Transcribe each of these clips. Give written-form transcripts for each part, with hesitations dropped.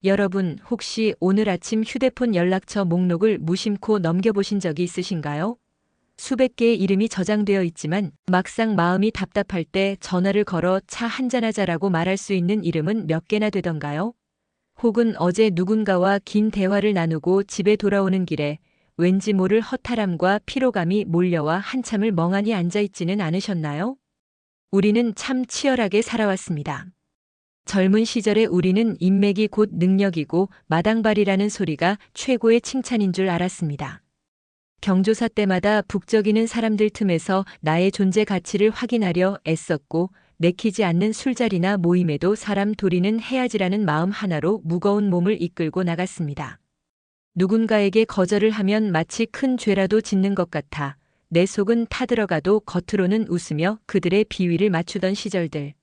여러분, 혹시 오늘 아침 휴대폰 연락처 목록을 무심코 넘겨보신 적이 있으신가요? 수백 개의 이름이 저장되어 있지만 막상 마음이 답답할 때 전화를 걸어 차 한잔하자라고 말할 수 있는 이름은 몇 개나 되던가요? 혹은 어제 누군가와 긴 대화를 나누고 집에 돌아오는 길에 왠지 모를 허탈함과 피로감이 몰려와 한참을 멍하니 앉아있지는 않으셨나요? 우리는 참 치열하게 살아왔습니다. 젊은 시절에 우리는 인맥이 곧 능력이고 마당발이라는 소리가 최고의 칭찬인 줄 알았습니다. 경조사 때마다 북적이는 사람들 틈에서 나의 존재 가치를 확인하려 애썼고 내키지 않는 술자리나 모임에도 사람 도리는 해야지라는 마음 하나로 무거운 몸을 이끌고 나갔습니다. 누군가에게 거절을 하면 마치 큰 죄라도 짓는 것 같아 내 속은 타들어가도 겉으로는 웃으며 그들의 비위를 맞추던 시절들.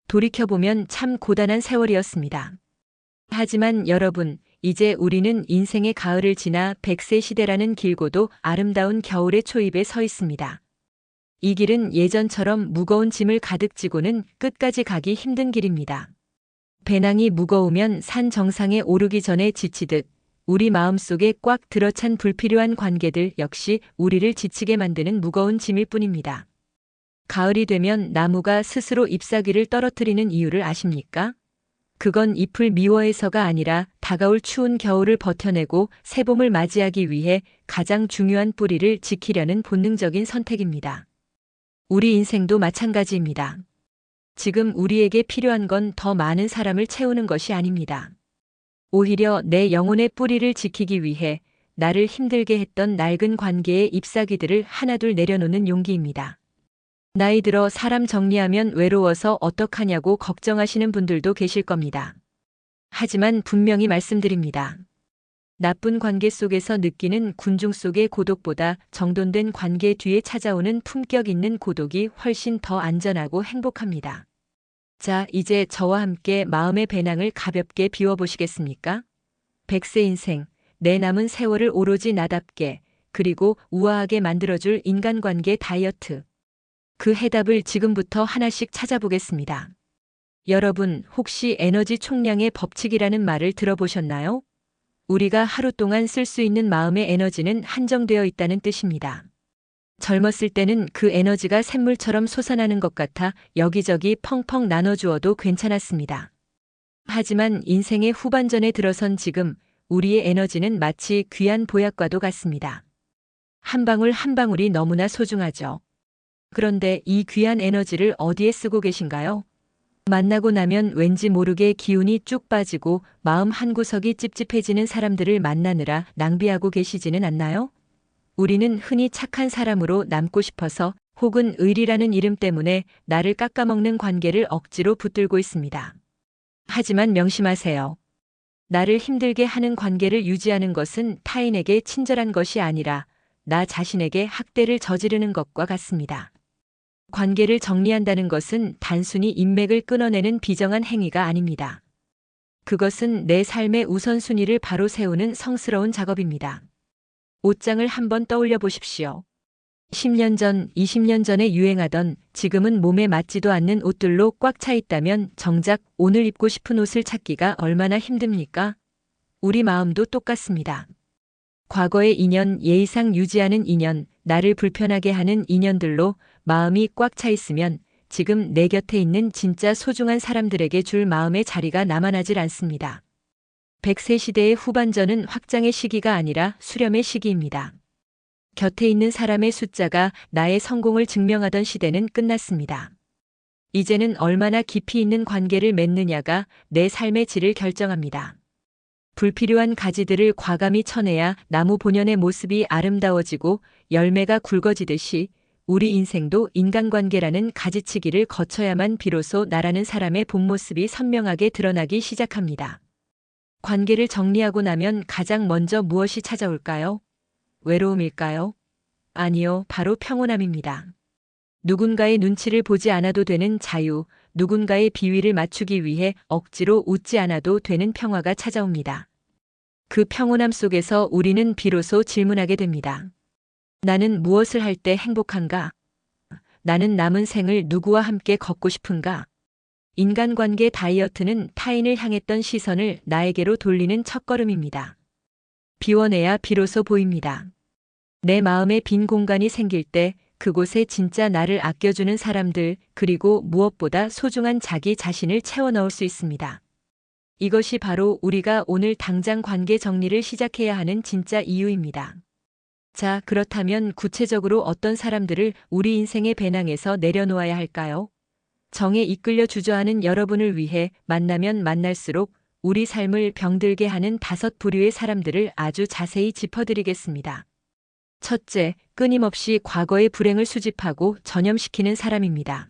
돌이켜보면 참 고단한 세월이었습니다. 하지만 여러분, 이제 우리는 인생의 가을을 지나 100세 시대라는 길고도 아름다운 겨울의 초입에 서 있습니다. 이 길은 예전처럼 무거운 짐을 가득 지고는 끝까지 가기 힘든 길입니다. 배낭이 무거우면 산 정상에 오르기 전에 지치듯 우리 마음속에 꽉 들어찬 불필요한 관계들 역시 우리를 지치게 만드는 무거운 짐일 뿐입니다. 가을이 되면 나무가 스스로 잎사귀를 떨어뜨리는 이유를 아십니까? 그건 잎을 미워해서가 아니라 다가올 추운 겨울을 버텨내고 새봄을 맞이하기 위해 가장 중요한 뿌리를 지키려는 본능적인 선택입니다. 우리 인생도 마찬가지입니다. 지금 우리에게 필요한 건 더 많은 사람을 채우는 것이 아닙니다. 오히려 내 영혼의 뿌리를 지키기 위해 나를 힘들게 했던 낡은 관계의 잎사귀들을 하나둘 내려놓는 용기입니다. 나이 들어 사람 정리하면 외로워서 어떡하냐고 걱정하시는 분들도 계실 겁니다. 하지만 분명히 말씀드립니다. 나쁜 관계 속에서 느끼는 군중 속의 고독보다 정돈된 관계 뒤에 찾아오는 품격 있는 고독이 훨씬 더 안전하고 행복합니다. 자, 이제 저와 함께 마음의 배낭을 가볍게 비워보시겠습니까? 100세 인생, 내 남은 세월을 오로지 나답게, 그리고 우아하게 만들어줄 인간관계 다이어트. 그 해답을 지금부터 하나씩 찾아보겠습니다. 여러분, 혹시 에너지 총량의 법칙이라는 말을 들어보셨나요? 우리가 하루 동안 쓸 수 있는 마음의 에너지는 한정되어 있다는 뜻입니다. 젊었을 때는 그 에너지가 샘물처럼 솟아나는 것 같아 여기저기 펑펑 나눠주어도 괜찮았습니다. 하지만 인생의 후반전에 들어선 지금 우리의 에너지는 마치 귀한 보약과도 같습니다. 한 방울 한 방울이 너무나 소중하죠. 그런데 이 귀한 에너지를 어디에 쓰고 계신가요? 만나고 나면 왠지 모르게 기운이 쭉 빠지고 마음 한구석이 찝찝해지는 사람들을 만나느라 낭비하고 계시지는 않나요? 우리는 흔히 착한 사람으로 남고 싶어서 혹은 의리라는 이름 때문에 나를 깎아먹는 관계를 억지로 붙들고 있습니다. 하지만 명심하세요. 나를 힘들게 하는 관계를 유지하는 것은 타인에게 친절한 것이 아니라 나 자신에게 학대를 저지르는 것과 같습니다. 관계를 정리한다는 것은 단순히 인맥을 끊어내는 비정한 행위가 아닙니다. 그것은 내 삶의 우선순위를 바로 세우는 성스러운 작업입니다. 옷장을 한번 떠올려 보십시오. 10년 전, 20년 전에 유행하던 지금은 몸에 맞지도 않는 옷들로 꽉 차 있다면 정작 오늘 입고 싶은 옷을 찾기가 얼마나 힘듭니까? 우리 마음도 똑같습니다. 과거의 인연, 예의상 유지하는 인연, 나를 불편하게 하는 인연들로 마음이 꽉 차 있으면 지금 내 곁에 있는 진짜 소중한 사람들에게 줄 마음의 자리가 남아나질 않습니다. 100세 시대의 후반전은 확장의 시기가 아니라 수렴의 시기입니다. 곁에 있는 사람의 숫자가 나의 성공을 증명하던 시대는 끝났습니다. 이제는 얼마나 깊이 있는 관계를 맺느냐가 내 삶의 질을 결정합니다. 불필요한 가지들을 과감히 쳐내야 나무 본연의 모습이 아름다워지고 열매가 굵어지듯이 우리 인생도 인간관계라는 가지치기를 거쳐야만 비로소 나라는 사람의 본 모습이 선명하게 드러나기 시작합니다. 관계를 정리하고 나면 가장 먼저 무엇이 찾아올까요? 외로움일까요? 아니요, 바로 평온함입니다. 누군가의 눈치를 보지 않아도 되는 자유, 누군가의 비위를 맞추기 위해 억지로 웃지 않아도 되는 평화가 찾아옵니다. 그 평온함 속에서 우리는 비로소 질문하게 됩니다. 나는 무엇을 할 때 행복한가? 나는 남은 생을 누구와 함께 걷고 싶은가? 인간관계 다이어트는 타인을 향했던 시선을 나에게로 돌리는 첫걸음입니다. 비워내야 비로소 보입니다. 내 마음에 빈 공간이 생길 때 그곳에 진짜 나를 아껴주는 사람들, 그리고 무엇보다 소중한 자기 자신을 채워 넣을 수 있습니다. 이것이 바로 우리가 오늘 당장 관계 정리를 시작해야 하는 진짜 이유입니다. 자, 그렇다면 구체적으로 어떤 사람들을 우리 인생의 배낭에서 내려놓아야 할까요? 정에 이끌려 주저하는 여러분을 위해 만나면 만날수록 우리 삶을 병들게 하는 5부류의 사람들을 아주 자세히 짚어드리겠습니다. 첫째, 끊임없이 과거의 불행을 수집하고 전염시키는 사람입니다.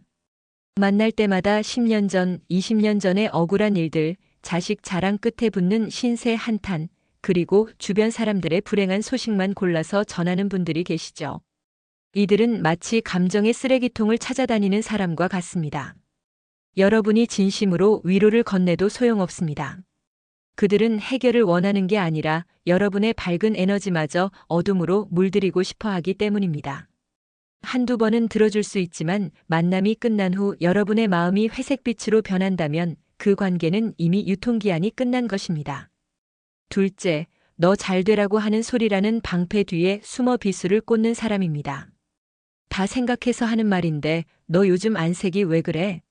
만날 때마다 10년 전, 20년 전의 억울한 일들, 자식 자랑 끝에 붙는 신세 한탄, 그리고 주변 사람들의 불행한 소식만 골라서 전하는 분들이 계시죠. 이들은 마치 감정의 쓰레기통을 찾아다니는 사람과 같습니다. 여러분이 진심으로 위로를 건네도 소용없습니다. 그들은 해결을 원하는 게 아니라 여러분의 밝은 에너지마저 어둠으로 물들이고 싶어 하기 때문입니다. 한두 번은 들어줄 수 있지만 만남이 끝난 후 여러분의 마음이 회색빛으로 변한다면 그 관계는 이미 유통기한이 끝난 것입니다. 둘째, 너 잘되라고 하는 소리라는 방패 뒤에 숨어 비수를 꽂는 사람입니다. 다 생각해서 하는 말인데 너 요즘 안색이 왜 그래?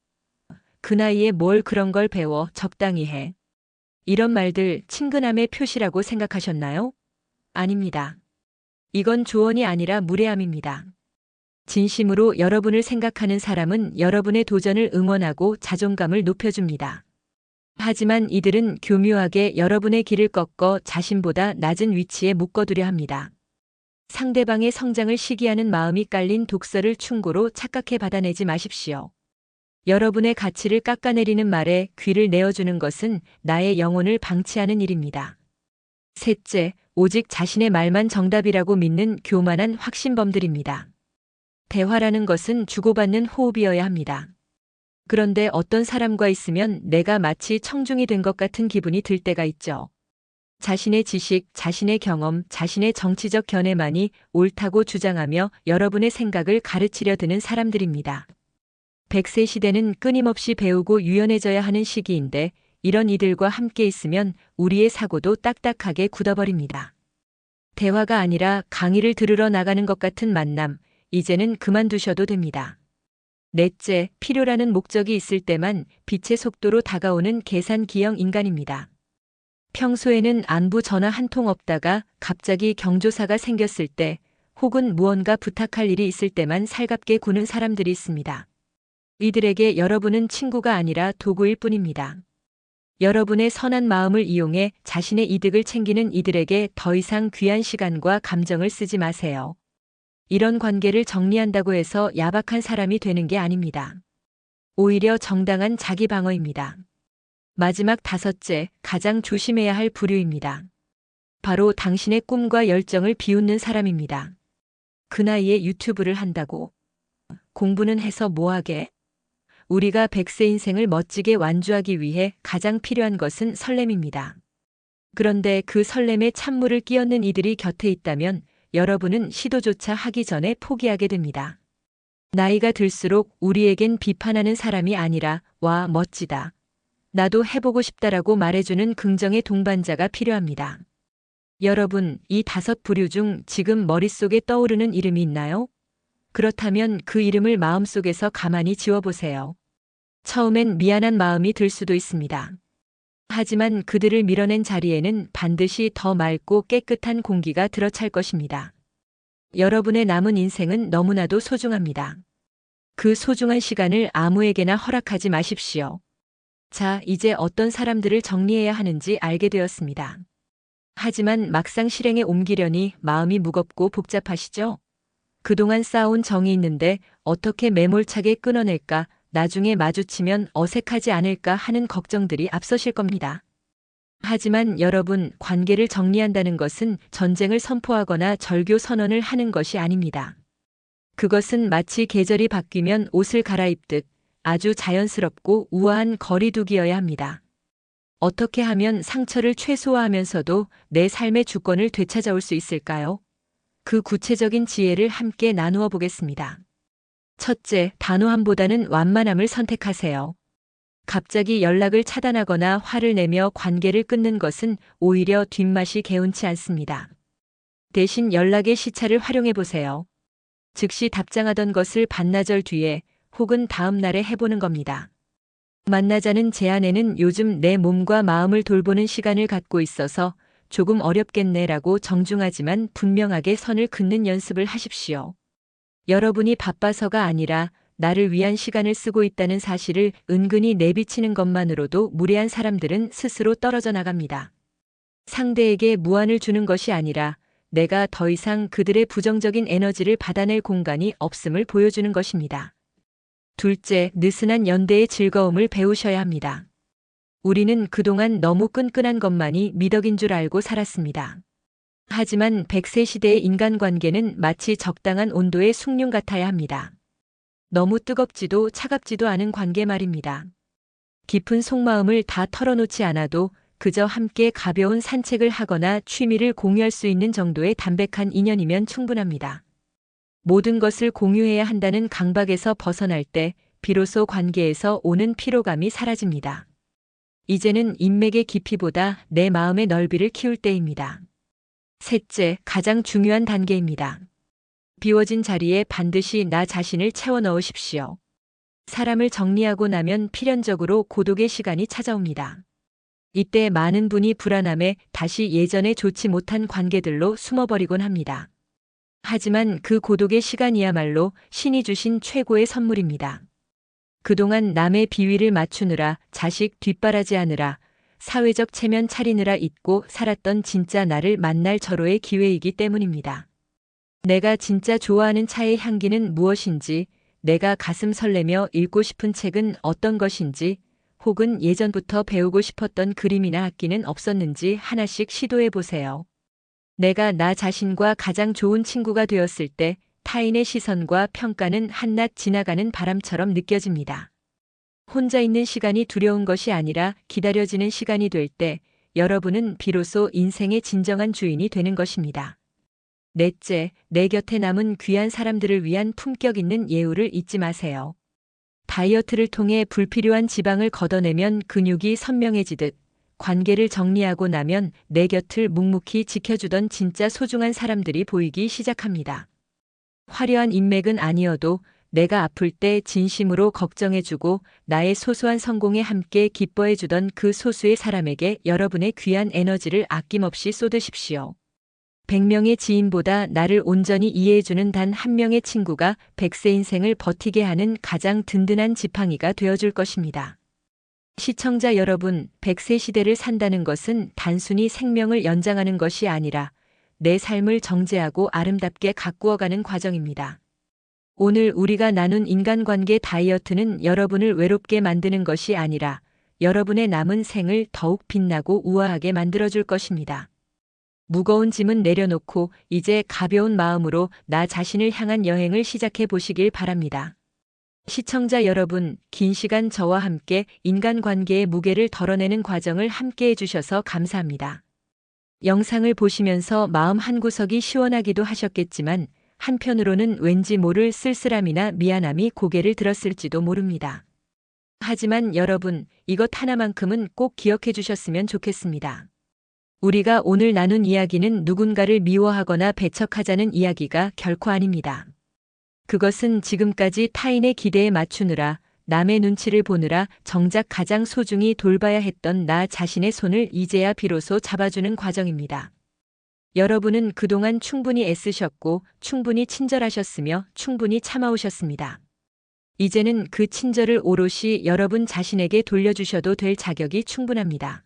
그 나이에 뭘 그런 걸 배워, 적당히 해. 이런 말들 친근함의 표시라고 생각하셨나요? 아닙니다. 이건 조언이 아니라 무례함입니다. 진심으로 여러분을 생각하는 사람은 여러분의 도전을 응원하고 자존감을 높여줍니다. 하지만 이들은 교묘하게 여러분의 길을 꺾어 자신보다 낮은 위치에 묶어두려 합니다. 상대방의 성장을 시기하는 마음이 깔린 독서를 충고로 착각해 받아내지 마십시오. 여러분의 가치를 깎아내리는 말에 귀를 내어주는 것은 나의 영혼을 방치하는 일입니다. 셋째, 오직 자신의 말만 정답이라고 믿는 교만한 확신범들입니다. 대화라는 것은 주고받는 호흡이어야 합니다. 그런데 어떤 사람과 있으면 내가 마치 청중이 된 것 같은 기분이 들 때가 있죠. 자신의 지식, 자신의 경험, 자신의 정치적 견해만이 옳다고 주장하며 여러분의 생각을 가르치려 드는 사람들입니다. 100세 시대는 끊임없이 배우고 유연해져야 하는 시기인데 이런 이들과 함께 있으면 우리의 사고도 딱딱하게 굳어버립니다. 대화가 아니라 강의를 들으러 나가는 것 같은 만남, 이제는 그만두셔도 됩니다. 넷째, 필요라는 목적이 있을 때만 빛의 속도로 다가오는 계산기형 인간입니다. 평소에는 안부 전화 한 통 없다가 갑자기 경조사가 생겼을 때 혹은 무언가 부탁할 일이 있을 때만 살갑게 구는 사람들이 있습니다. 이들에게 여러분은 친구가 아니라 도구일 뿐입니다. 여러분의 선한 마음을 이용해 자신의 이득을 챙기는 이들에게 더 이상 귀한 시간과 감정을 쓰지 마세요. 이런 관계를 정리한다고 해서 야박한 사람이 되는 게 아닙니다. 오히려 정당한 자기 방어입니다. 마지막 5째, 가장 조심해야 할 부류입니다. 바로 당신의 꿈과 열정을 비웃는 사람입니다. 그 나이에 유튜브를 한다고? 공부는 해서 뭐하게? 우리가 100세 인생을 멋지게 완주하기 위해 가장 필요한 것은 설렘입니다. 그런데 그 설렘에 찬물을 끼얹는 이들이 곁에 있다면 여러분은 시도조차 하기 전에 포기하게 됩니다. 나이가 들수록 우리에겐 비판하는 사람이 아니라 와, 멋지다. 나도 해보고 싶다라고 말해주는 긍정의 동반자가 필요합니다. 여러분, 이 5부류 중 지금 머릿속에 떠오르는 이름이 있나요? 그렇다면 그 이름을 마음속에서 가만히 지워보세요. 처음엔 미안한 마음이 들 수도 있습니다. 하지만 그들을 밀어낸 자리에는 반드시 더 맑고 깨끗한 공기가 들어찰 것입니다. 여러분의 남은 인생은 너무나도 소중합니다. 그 소중한 시간을 아무에게나 허락하지 마십시오. 자, 이제 어떤 사람들을 정리해야 하는지 알게 되었습니다. 하지만 막상 실행에 옮기려니 마음이 무겁고 복잡하시죠? 그동안 쌓아온 정이 있는데 어떻게 매몰차게 끊어낼까, 나중에 마주치면 어색하지 않을까 하는 걱정들이 앞서실 겁니다. 하지만 여러분, 관계를 정리한다는 것은 전쟁을 선포하거나 절교 선언을 하는 것이 아닙니다. 그것은 마치 계절이 바뀌면 옷을 갈아입듯 아주 자연스럽고 우아한 거리두기여야 합니다. 어떻게 하면 상처를 최소화하면서도 내 삶의 주권을 되찾아올 수 있을까요? 그 구체적인 지혜를 함께 나누어 보겠습니다. 첫째, 단호함보다는 완만함을 선택하세요. 갑자기 연락을 차단하거나 화를 내며 관계를 끊는 것은 오히려 뒷맛이 개운치 않습니다. 대신 연락의 시차를 활용해 보세요. 즉시 답장하던 것을 반나절 뒤에 혹은 다음 날에 해보는 겁니다. 만나자는 제안에는 요즘 내 몸과 마음을 돌보는 시간을 갖고 있어서 조금 어렵겠네라고 정중하지만 분명하게 선을 긋는 연습을 하십시오. 여러분이 바빠서가 아니라 나를 위한 시간을 쓰고 있다는 사실을 은근히 내비치는 것만으로도 무례한 사람들은 스스로 떨어져 나갑니다. 상대에게 무안을 주는 것이 아니라 내가 더 이상 그들의 부정적인 에너지를 받아낼 공간이 없음을 보여주는 것입니다. 둘째, 느슨한 연대의 즐거움을 배우셔야 합니다. 우리는 그동안 너무 끈끈한 것만이 미덕인 줄 알고 살았습니다. 하지만 100세 시대의 인간관계는 마치 적당한 온도의 숭늉 같아야 합니다. 너무 뜨겁지도 차갑지도 않은 관계 말입니다. 깊은 속마음을 다 털어놓지 않아도 그저 함께 가벼운 산책을 하거나 취미를 공유할 수 있는 정도의 담백한 인연이면 충분합니다. 모든 것을 공유해야 한다는 강박에서 벗어날 때 비로소 관계에서 오는 피로감이 사라집니다. 이제는 인맥의 깊이보다 내 마음의 넓이를 키울 때입니다. 셋째, 가장 중요한 단계입니다. 비워진 자리에 반드시 나 자신을 채워 넣으십시오. 사람을 정리하고 나면 필연적으로 고독의 시간이 찾아옵니다. 이때 많은 분이 불안함에 다시 예전에 좋지 못한 관계들로 숨어버리곤 합니다. 하지만 그 고독의 시간이야말로 신이 주신 최고의 선물입니다. 그동안 남의 비위를 맞추느라, 자식 뒷바라지하느라, 사회적 체면 차리느라 잊고 살았던 진짜 나를 만날 절호의 기회이기 때문입니다. 내가 진짜 좋아하는 차의 향기는 무엇인지, 내가 가슴 설레며 읽고 싶은 책은 어떤 것인지, 혹은 예전부터 배우고 싶었던 그림이나 악기는 없었는지 하나씩 시도해 보세요. 내가 나 자신과 가장 좋은 친구가 되었을 때 타인의 시선과 평가는 한낱 지나가는 바람처럼 느껴집니다. 혼자 있는 시간이 두려운 것이 아니라 기다려지는 시간이 될 때 여러분은 비로소 인생의 진정한 주인이 되는 것입니다. 넷째, 내 곁에 남은 귀한 사람들을 위한 품격 있는 예우를 잊지 마세요. 다이어트를 통해 불필요한 지방을 걷어내면 근육이 선명해지듯 관계를 정리하고 나면 내 곁을 묵묵히 지켜주던 진짜 소중한 사람들이 보이기 시작합니다. 화려한 인맥은 아니어도 내가 아플 때 진심으로 걱정해주고 나의 소소한 성공에 함께 기뻐해주던 그 소수의 사람에게 여러분의 귀한 에너지를 아낌없이 쏟으십시오. 100명의 지인보다 나를 온전히 이해해주는 단 한 명의 친구가 100세 인생을 버티게 하는 가장 든든한 지팡이가 되어줄 것입니다. 시청자 여러분, 100세 시대를 산다는 것은 단순히 생명을 연장하는 것이 아니라 내 삶을 정제하고 아름답게 가꾸어가는 과정입니다. 오늘 우리가 나눈 인간관계 다이어트는 여러분을 외롭게 만드는 것이 아니라 여러분의 남은 생을 더욱 빛나고 우아하게 만들어줄 것입니다. 무거운 짐은 내려놓고 이제 가벼운 마음으로 나 자신을 향한 여행을 시작해 보시길 바랍니다. 시청자 여러분, 긴 시간 저와 함께 인간관계의 무게를 덜어내는 과정을 함께 해주셔서 감사합니다. 영상을 보시면서 마음 한구석이 시원하기도 하셨겠지만 한편으로는 왠지 모를 쓸쓸함이나 미안함이 고개를 들었을지도 모릅니다. 하지만 여러분, 이것 하나만큼은 꼭 기억해 주셨으면 좋겠습니다. 우리가 오늘 나눈 이야기는 누군가를 미워하거나 배척하자는 이야기가 결코 아닙니다. 그것은 지금까지 타인의 기대에 맞추느라 남의 눈치를 보느라 정작 가장 소중히 돌봐야 했던 나 자신의 손을 이제야 비로소 잡아주는 과정입니다. 여러분은 그동안 충분히 애쓰셨고 충분히 친절하셨으며 충분히 참아오셨습니다. 이제는 그 친절을 오롯이 여러분 자신에게 돌려주셔도 될 자격이 충분합니다.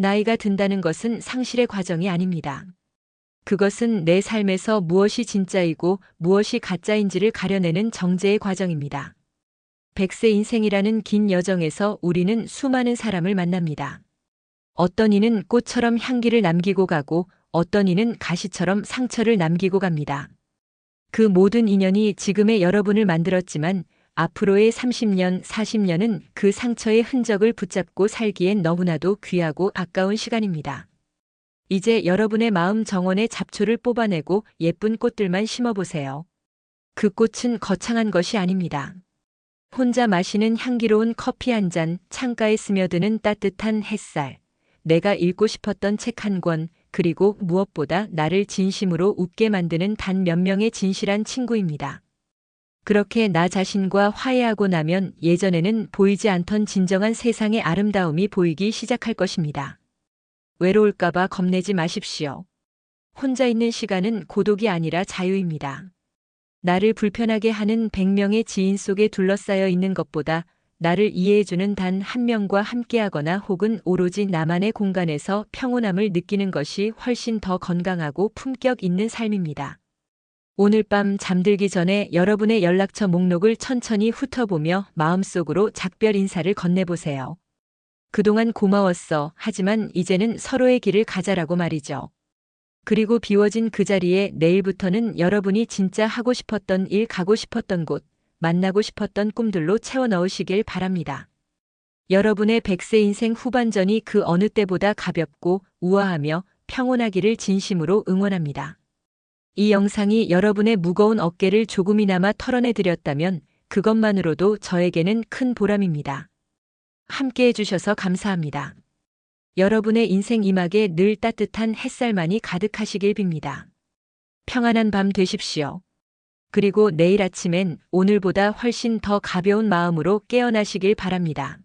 나이가 든다는 것은 상실의 과정이 아닙니다. 그것은 내 삶에서 무엇이 진짜이고 무엇이 가짜인지를 가려내는 정제의 과정입니다. 100세 인생이라는 긴 여정에서 우리는 수많은 사람을 만납니다. 어떤 이는 꽃처럼 향기를 남기고 가고 어떤 이는 가시처럼 상처를 남기고 갑니다. 그 모든 인연이 지금의 여러분을 만들었지만 앞으로의 30년, 40년은 그 상처의 흔적을 붙잡고 살기엔 너무나도 귀하고 아까운 시간입니다. 이제 여러분의 마음 정원의 잡초를 뽑아내고 예쁜 꽃들만 심어보세요. 그 꽃은 거창한 것이 아닙니다. 혼자 마시는 향기로운 커피 한 잔, 창가에 스며드는 따뜻한 햇살, 내가 읽고 싶었던 책 한 권, 그리고 무엇보다 나를 진심으로 웃게 만드는 단 몇 명의 진실한 친구입니다. 그렇게 나 자신과 화해하고 나면 예전에는 보이지 않던 진정한 세상의 아름다움이 보이기 시작할 것입니다. 외로울까봐 겁내지 마십시오. 혼자 있는 시간은 고독이 아니라 자유입니다. 나를 불편하게 하는 100명의 지인 속에 둘러싸여 있는 것보다 나를 이해해주는 단 한 명과 함께하거나 혹은 오로지 나만의 공간에서 평온함을 느끼는 것이 훨씬 더 건강하고 품격 있는 삶입니다. 오늘 밤 잠들기 전에 여러분의 연락처 목록을 천천히 훑어보며 마음속으로 작별 인사를 건네보세요. 그동안 고마웠어. 하지만 이제는 서로의 길을 가자라고 말이죠. 그리고 비워진 그 자리에 내일부터는 여러분이 진짜 하고 싶었던 일, 가고 싶었던 곳, 만나고 싶었던 꿈들로 채워 넣으시길 바랍니다. 여러분의 100세 인생 후반전이 그 어느 때보다 가볍고 우아하며 평온하기를 진심으로 응원합니다. 이 영상이 여러분의 무거운 어깨를 조금이나마 털어내 드렸다면 그것만으로도 저에게는 큰 보람입니다. 함께 해주셔서 감사합니다. 여러분의 인생 이막에 늘 따뜻한 햇살만이 가득하시길 빕니다. 평안한 밤 되십시오. 그리고 내일 아침엔 오늘보다 훨씬 더 가벼운 마음으로 깨어나시길 바랍니다.